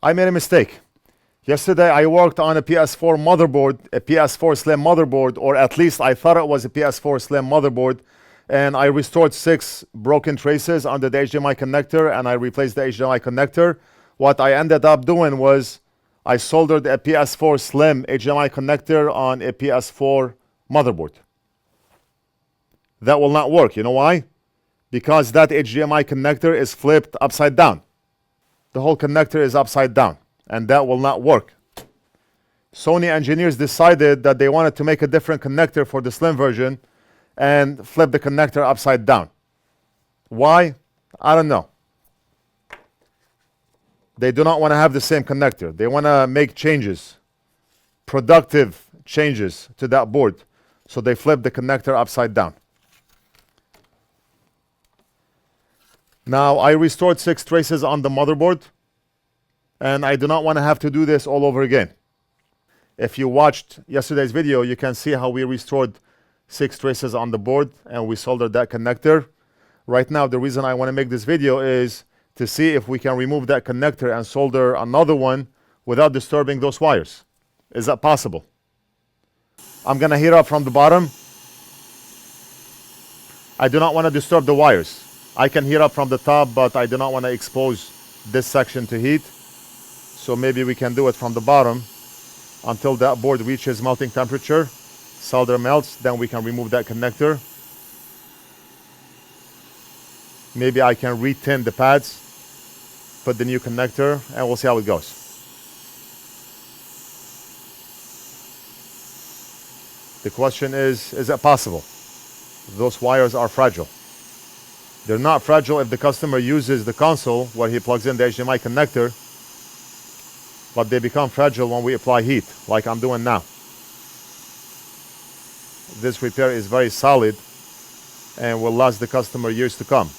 I made a mistake. Yesterday I worked on a PS4 motherboard, a PS4 Slim motherboard, or at least I thought it was a PS4 Slim motherboard, and I restored 6 broken traces under the HDMI connector, and I replaced the HDMI connector. What I ended up doing was I soldered a PS4 Slim HDMI connector on a PS4 motherboard. That will not work. You know why? Because that HDMI connector is flipped upside down. The whole connector is upside down, and that will not work. Sony engineers decided that they wanted to make a different connector for the Slim version and flip the connector upside down. Why? I don't know. They do not want to have the same connector. They want to make changes, productive changes to that board. So they flip the connector upside down. Now I restored 6 traces on the motherboard, and I do not want to have to do this all over again. If you watched yesterday's video, you can see how we restored 6 traces on the board and we soldered that connector. Right now, the reason I want to make this video is to see if we can remove that connector and solder another one without disturbing those wires. Is that possible? I'm going to heat up from the bottom. I do not want to disturb the wires. I can heat up from the top, but I do not want to expose this section to heat. So maybe we can do it from the bottom until that board reaches melting temperature. Solder melts, then we can remove that connector. Maybe I can re-tin the pads, put the new connector, and we'll see how it goes. The question is it possible? Those wires are fragile. They're not fragile if the customer uses the console where he plugs in the HDMI connector, but they become fragile when we apply heat, like I'm doing now. This repair is very solid and will last the customer years to come,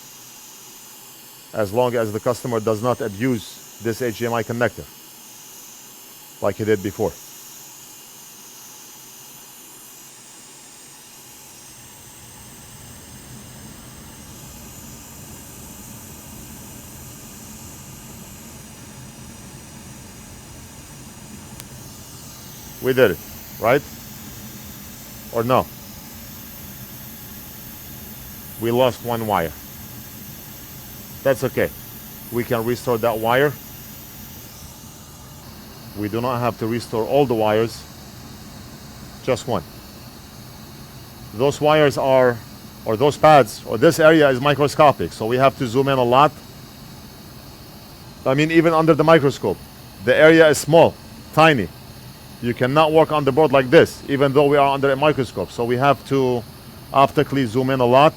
as long as the customer does not abuse this HDMI connector like he did before. We did it, right? Or no? We lost one wire. That's okay. We can restore that wire. We do not have to restore all the wires, just one. Those wires are, or those pads, or this area is microscopic, so we have to zoom in a lot. I mean, even under the microscope, the area is small, tiny. You cannot work on the board like this, even though we are under a microscope. So we have to optically zoom in a lot.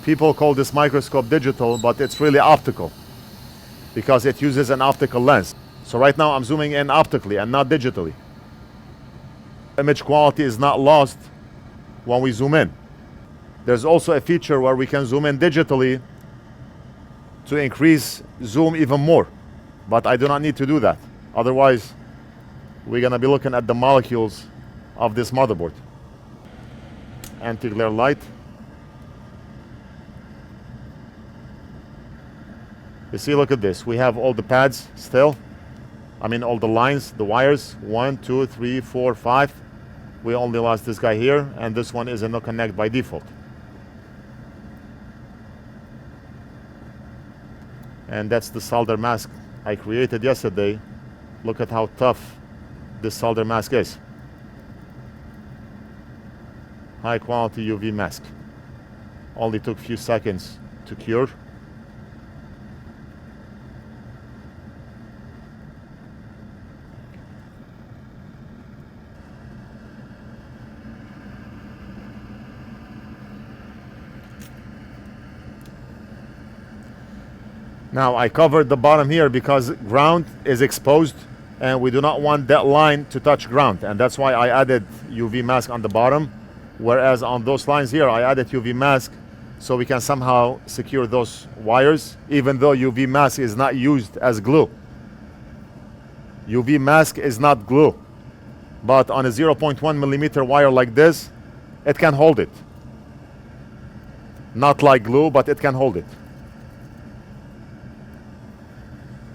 People call this microscope digital, but it's really optical because it uses an optical lens. So right now I'm zooming in optically and not digitally. Image quality is not lost when we zoom in. There's also a feature where we can zoom in digitally to increase zoom even more, but I do not need to do that. Otherwise, we're gonna be looking at the molecules of this motherboard. Anti-glare light. You see, look at this. We have all the pads still. I mean, all the lines, the wires. 1, 2, 3, 4, 5. We only lost this guy here, and this one is a no connect by default. And that's the solder mask I created yesterday. Look at how tough this solder mask is. High quality UV mask. Only took a few seconds to cure. Now I covered the bottom here because ground is exposed and we do not want that line to touch ground, and that's why I added UV mask on the bottom, whereas on those lines here I added UV mask so we can somehow secure those wires, even though UV mask is not used as glue. UV mask is not glue, but on a 0.1 millimeter wire like this, it can hold it. Not like glue, but it can hold it.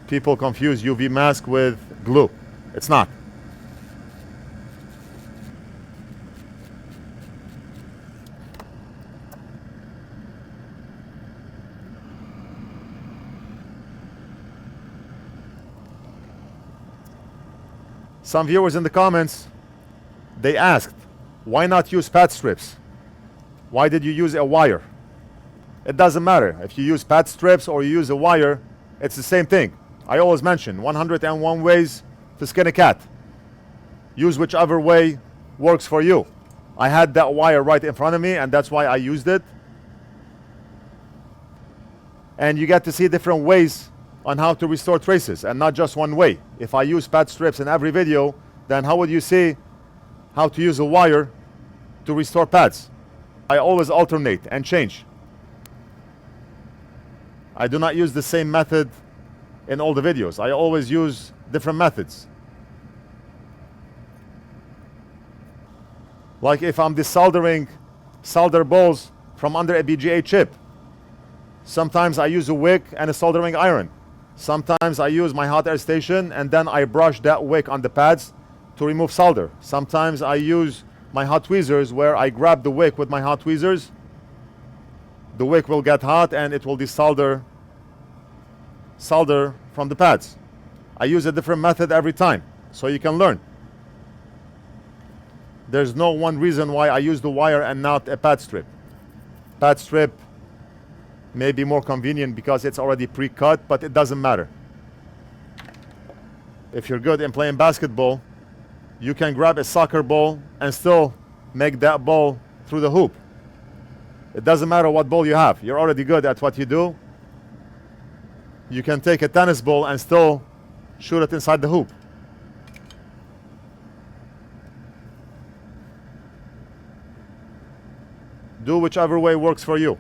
People confuse UV mask with glue. It's not. Some viewers in the comments, they asked, why not use pad strips? Why did you use a wire? It doesn't matter. If you use pad strips or you use a wire, it's the same thing. I always mention 101 ways to skin a cat. Use whichever way works for you. I had that wire right in front of me, and that's why I used it. And you get to see different ways on how to restore traces, and not just one way. If I use pad strips in every video, then how would you see how to use a wire to restore pads? I always alternate and change. I do not use the same method in all the videos. I always use different methods. Like if I'm desoldering solder balls from under a BGA chip, sometimes I use a wick and a soldering iron. Sometimes I use my hot air station and then I brush that wick on the pads to remove solder. Sometimes I use my hot tweezers where I grab the wick with my hot tweezers. The wick will get hot and it will desolder solder from the pads. I use a different method every time so you can learn. There's no one reason why I use the wire and not a pad strip. Pad strip may be more convenient because it's already pre-cut, but it doesn't matter. If you're good in playing basketball, you can grab a soccer ball and still make that ball through the hoop. It doesn't matter what ball you have. You're already good at what you do. You can take a tennis ball and still shoot it inside the hoop. Do whichever way works for you.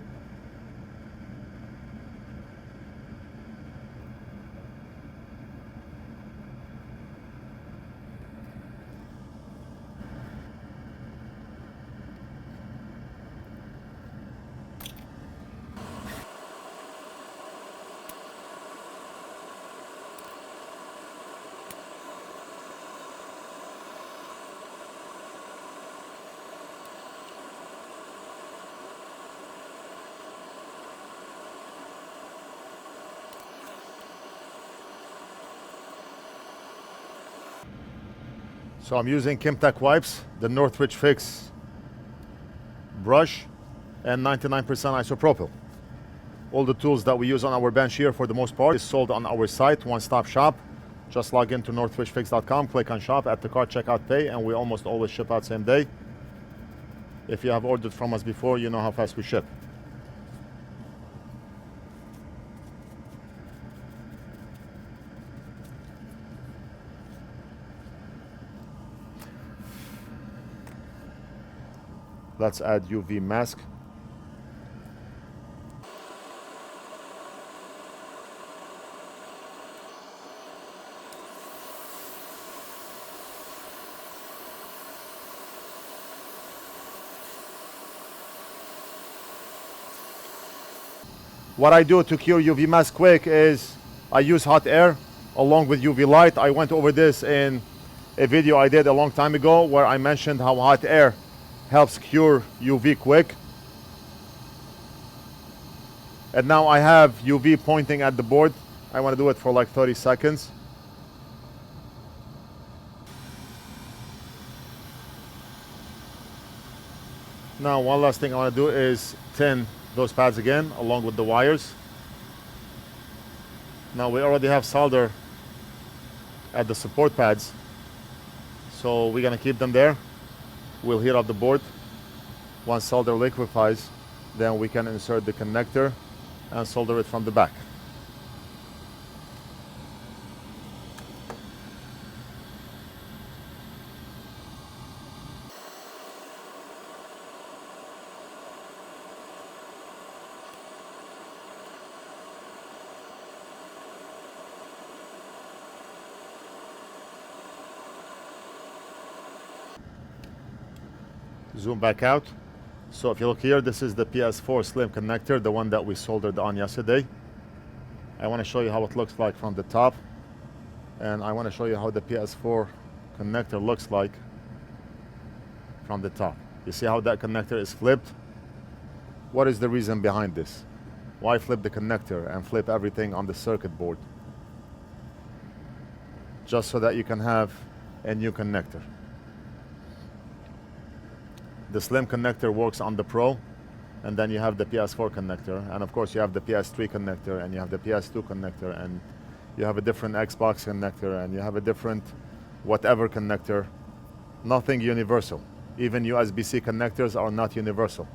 So I'm using Kimtech wipes, the NorthridgeFix brush, and 99% isopropyl. All the tools that we use on our bench here for the most part is sold on our site, one-stop shop. Just log into NorthridgeFix.com, click on shop, add the cart, checkout, pay, and we almost always ship out same day. If you have ordered from us before, you know how fast we ship. Let's add UV mask. What I do to cure UV mask quick is I use hot air along with UV light. I went over this in a video I did a long time ago where I mentioned how hot air helps cure UV quick. And now I have UV pointing at the board. I want to do it for like 30 seconds. Now one last thing I want to do is tin those pads again along with the wires. Now we already have solder at the support pads, so we're gonna keep them there. We'll heat up the board. Once solder liquefies, then we can insert the connector and solder it from the back. Zoom back out. So if you look here, this is the PS4 slim connector, the one that we soldered on yesterday. I want to show you how it looks like from the top, and I want to show you how the PS4 connector looks like from the top. You see how that connector is flipped? What is the reason behind this? Why flip the connector and flip everything on the circuit board? Just so that you can have a new connector. The slim connector works on the Pro, and then you have the PS4 connector, and of course you have the PS3 connector, and you have the PS2 connector, and you have a different Xbox connector, and you have a different whatever connector. Nothing universal. Even USB-C connectors are not universal.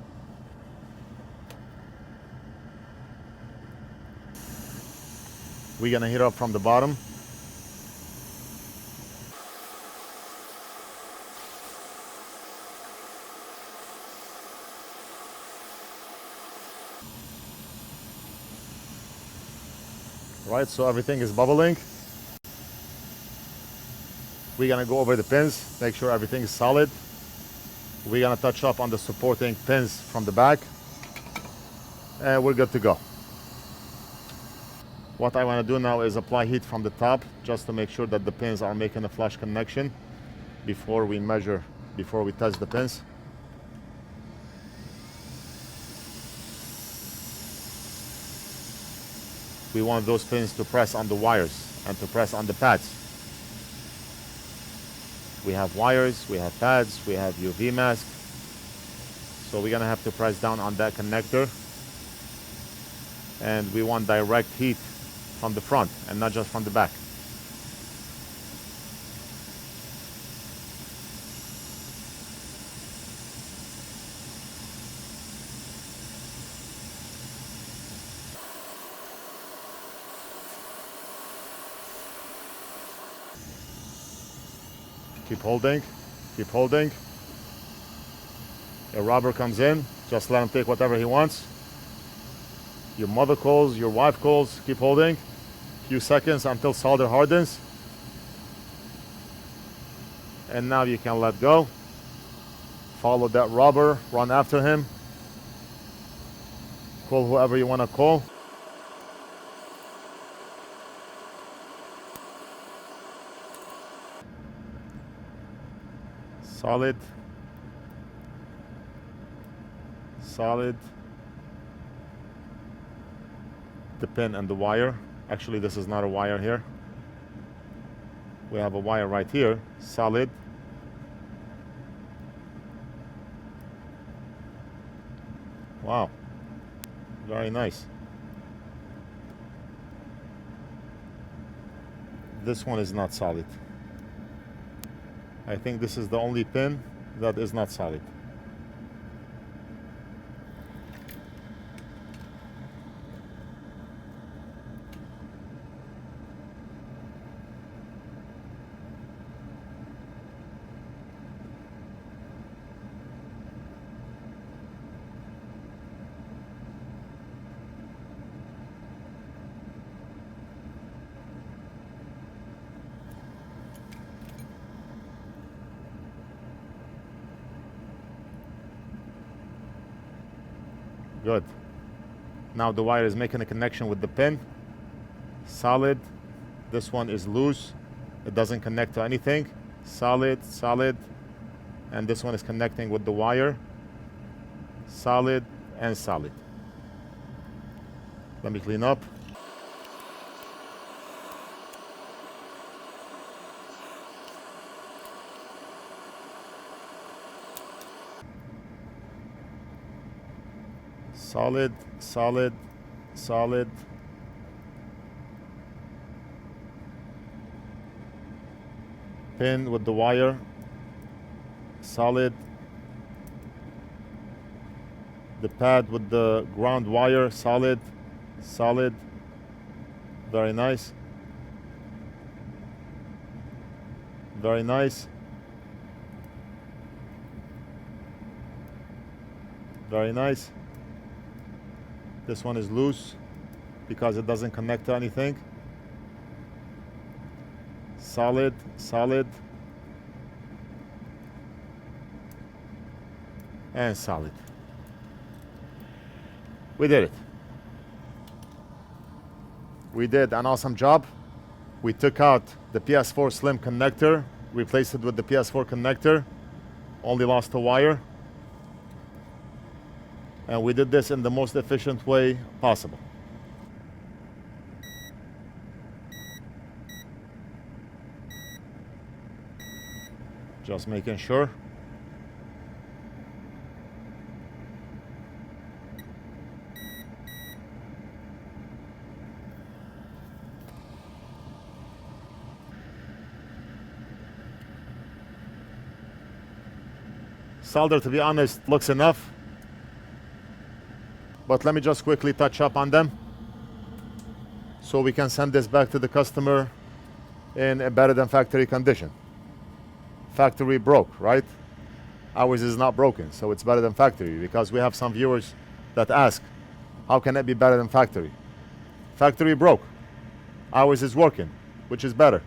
We're gonna heat up from the bottom. Right, so everything is bubbling. We're gonna go over the pins, make sure everything is solid. We're gonna touch up on the supporting pins from the back, and we're good to go. What I want to do now is apply heat from the top, just to make sure that the pins are making a flush connection before we measure, before we test the pins. We want those pins to press on the wires and to press on the pads. We have wires, we have pads, we have UV mask. So we're gonna have to press down on that connector. And we want direct heat from the front and not just from the back. Keep holding, keep holding. A robber comes in, just let him take whatever he wants. Your mother calls, your wife calls, keep holding. Few seconds until solder hardens. And now you can let go. Follow that robber, run after him. Call whoever you want to call. Solid. Solid. The pin and the wire. Actually, this is not a wire here. We have a wire right here. Solid. Wow. Very nice. This one is not solid. I think this is the only pin that is not solid. Good. Now the wire is making a connection with the pin. Solid. This one is loose. It doesn't connect to anything. Solid, solid. And this one is connecting with the wire. Solid and solid. Let me clean up. Solid, solid, solid. Pin with the wire. Solid. The pad with the ground wire. Solid, solid. Very nice. Very nice. Very nice. This one is loose because it doesn't connect to anything. Solid, solid, and solid. We did it. We did an awesome job. We took out the PS4 Slim connector, replaced it with the PS4 connector, only lost a wire. And we did this in the most efficient way possible. Just making sure. Solder, to be honest, looks enough. But let me just quickly touch up on them so we can send this back to the customer in a better than factory condition. Factory broke, right? Ours is not broken, so it's better than factory, because we have some viewers that ask, how can it be better than factory? Factory broke. Ours is working, which is better.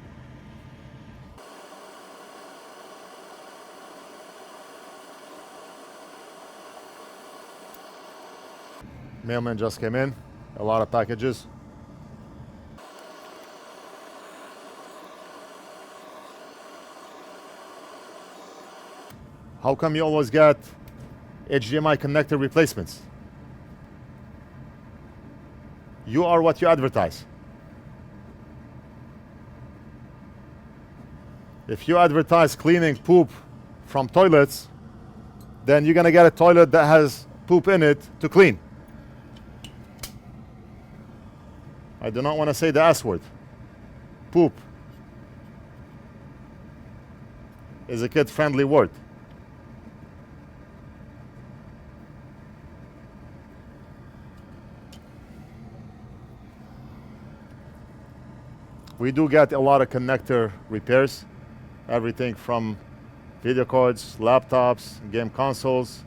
Mailman just came in, a lot of packages. How come you always get HDMI connector replacements? You are what you advertise. If you advertise cleaning poop from toilets, then you're gonna get a toilet that has poop in it to clean. I do not want to say the S word. Poop is a kid-friendly word. We do get a lot of connector repairs. Everything from video cards, laptops, game consoles.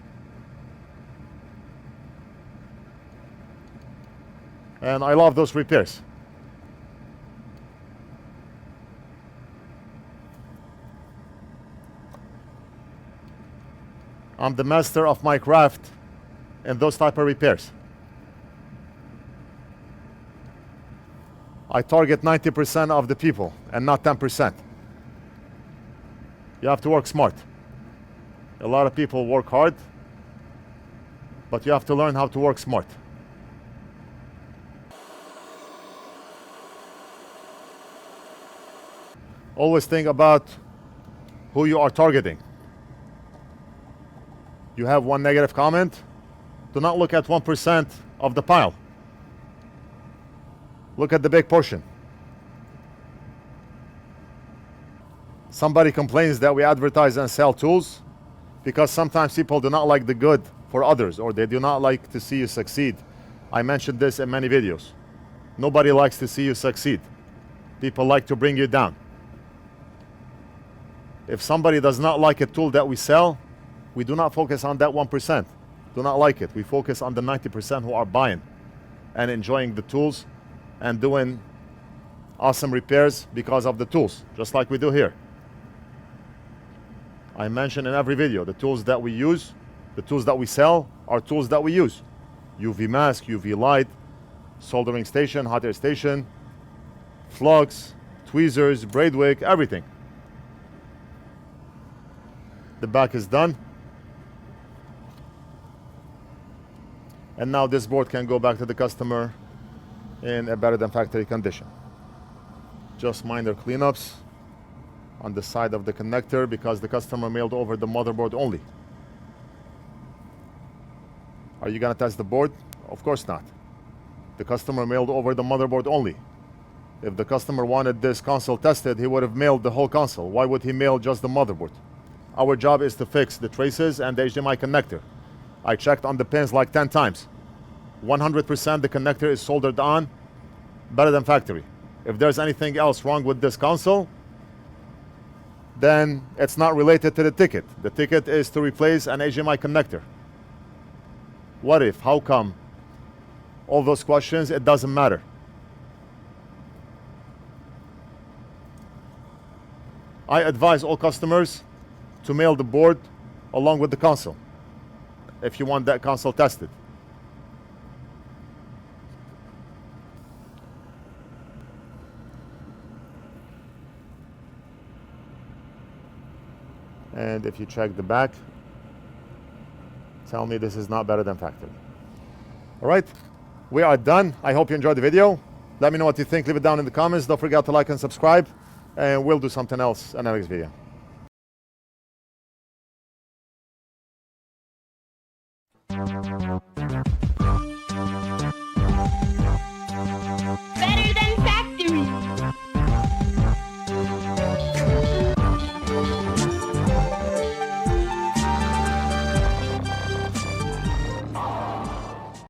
And I love those repairs. I'm the master of my craft in those type of repairs. I target 90% of the people and not 10%. You have to work smart. A lot of people work hard, but you have to learn how to work smart. Always think about who you are targeting. You have one negative comment, do not look at 1% of the pile. Look at the big portion. Somebody complains that we advertise and sell tools because sometimes people do not like the good for others, or they do not like to see you succeed. I mentioned this in many videos. Nobody likes to see you succeed. People like to bring you down. If somebody does not like a tool that we sell, we do not focus on that 1%. Do not like it. We focus on the 90% who are buying and enjoying the tools and doing awesome repairs because of the tools, just like we do here. I mention in every video the tools that we use, the tools that we sell are tools that we use. UV mask, UV light, soldering station, hot air station, flux, tweezers, braid wick, everything. The back is done. And now this board can go back to the customer in a better than factory condition. Just minor cleanups on the side of the connector because the customer mailed over the motherboard only. Are you gonna test the board? Of course not. The customer mailed over the motherboard only. If the customer wanted this console tested, he would have mailed the whole console. Why would he mail just the motherboard? Our job is to fix the traces and the HDMI connector. I checked on the pins like 10 times. 100% the connector is soldered on, better than factory. If there's anything else wrong with this console, then it's not related to the ticket. The ticket is to replace an HDMI connector. What if? How come? All those questions, it doesn't matter. I advise all customers to mail the board along with the console if you want that console tested. And if you check the back, tell me this is not better than factory. All right, we are done. I hope you enjoyed the video. Let me know what you think. Leave it down in the comments. Don't forget to like and subscribe, and we'll do something else in the next video.